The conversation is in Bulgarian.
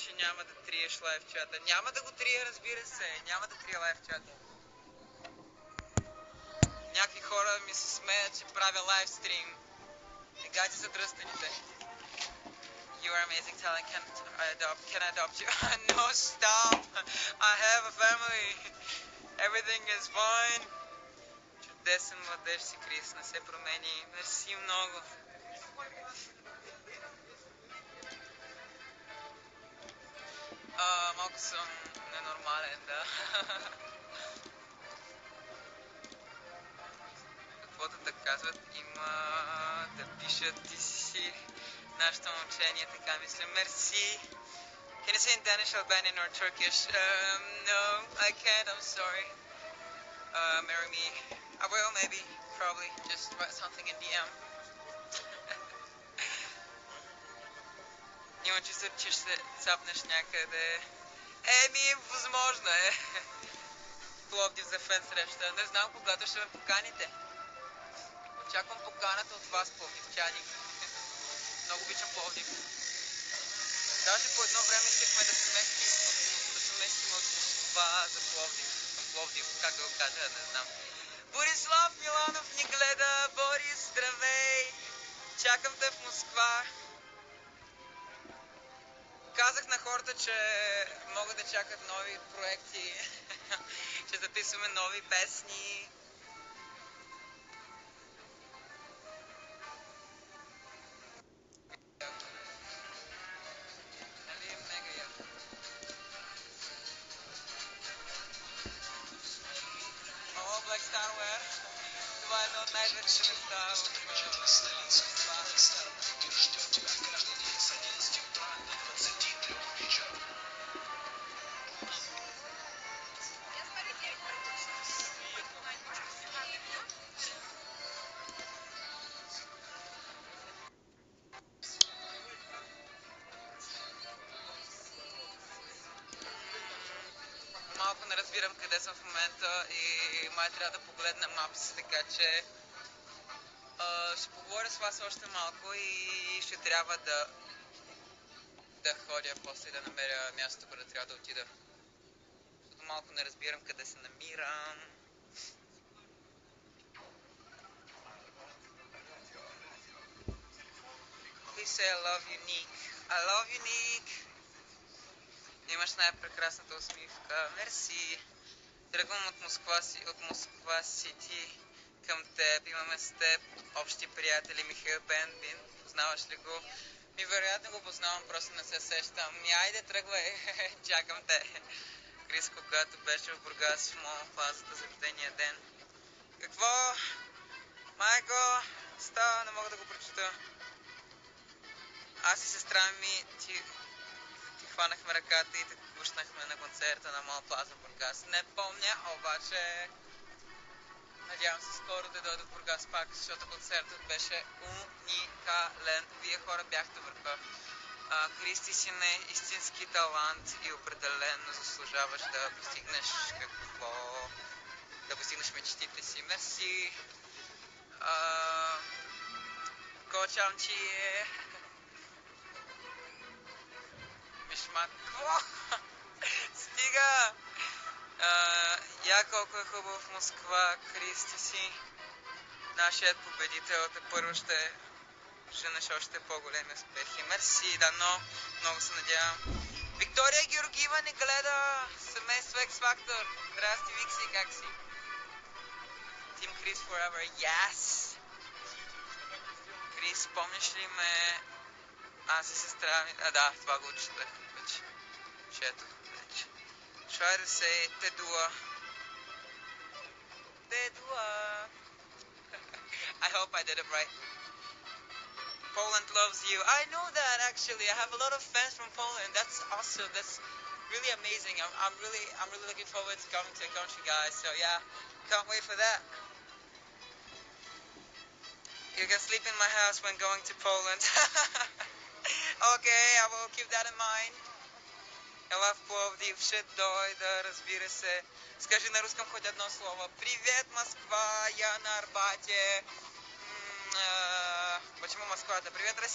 че няма да триеш лайв чата. Няма да го трия, разбира се. Няма да трия лайв чата. Някакви хора ми се смеят, че правя лайв стрим. Гати са дръстените. You are amazing talent. Can I adopt you? No, stop. I have a family. Everything is fine. Чудесен младеж си, Крис. Не се промени. Мерси много. Малко съм ненормален, да. Каквото да казват, има да пишат ти си нашето мълчание, така мисля. Мерси. Can you say in Danish, Albanian or Turkish? No, I can't, I'm sorry. Marry me. I will, maybe, probably. Just write something in DM. Има чувство, че ще цапнеш някъде. Възможно е. Пловдив за фен среща. Не знам когато ще ме поканите. Очаквам поканата от вас, пловдивчани. Много обичам Пловдив. Даже по едно време искахме да се местим от Москва за Пловдив. Пловдив, как да го кажа, не знам. Борислав Миланов ни гледа. Борис, здравей! Чакам те в Москва. Казах на хората, че могат да чакат нови проекти. Ще записваме нови песни. Black Starware. Това е едно от най-вече места малко не разбирам къде съм в момента и май трябва да погледна Maps, така че ще поговоря с вас още малко и ще трябва да ходя после да намеря мястото, къде трябва да отида. Защото малко не разбирам къде се намирам. Please say I love you, Nick. I love you, Nick. Имаш най-прекрасната усмивка. Мерси. Тръгвам от Москва Сити към теб. Имаме с теб общи приятели. Михаил Бенбин. Познаваш ли го? Вероятно го познавам, просто не се сещам. Айде, тръгвай. Чакам те. Крис, когато беше в Бургас в Мол Плазата за рождения ден. Какво? Майко, става, не мога да го прочета. Аз и сестра ми ти хванахме ръката и те пушнахме на концерта на Мол Плаза Бургас. Не помня, обаче надявам се скоро да дойда в Бургас пак, защото концертът беше уникален. Вие хора бяхте върха. Кристи си не истински талант и определено заслужаваш да постигнеш да постигнеш мечтите си. Мерси. Кочам, че е Мишмак. Стига! Я колко е хубаво в Москва, Кристи си. Нашият победител първо ще женеш още по-големи успехи. Мерси, дано. Много се надявам. Виктория Георгиева ни гледа. Семейство X Factor. Здрасти, Викси, как си? Team Chris Forever. Yes! Крис, помниш ли ме? Аз и сестра ми... да, това го четах вече. Четох вече. Try to say Tedua. Tedua. I hope I did it right. Poland loves you. I know that actually. I have a lot of fans from Poland. That's awesome. That's really amazing. I'm really looking forward to coming to your country, guys. So yeah, can't wait for that. You can sleep in my house when going to Poland. Okay, I will keep that in mind. Ела в Пловдив, ще дойда, разбира се. Скажи на руском хоть одно слово. Привет, Москва, я на Арбате. Почему Москва-то? Привет, Россия.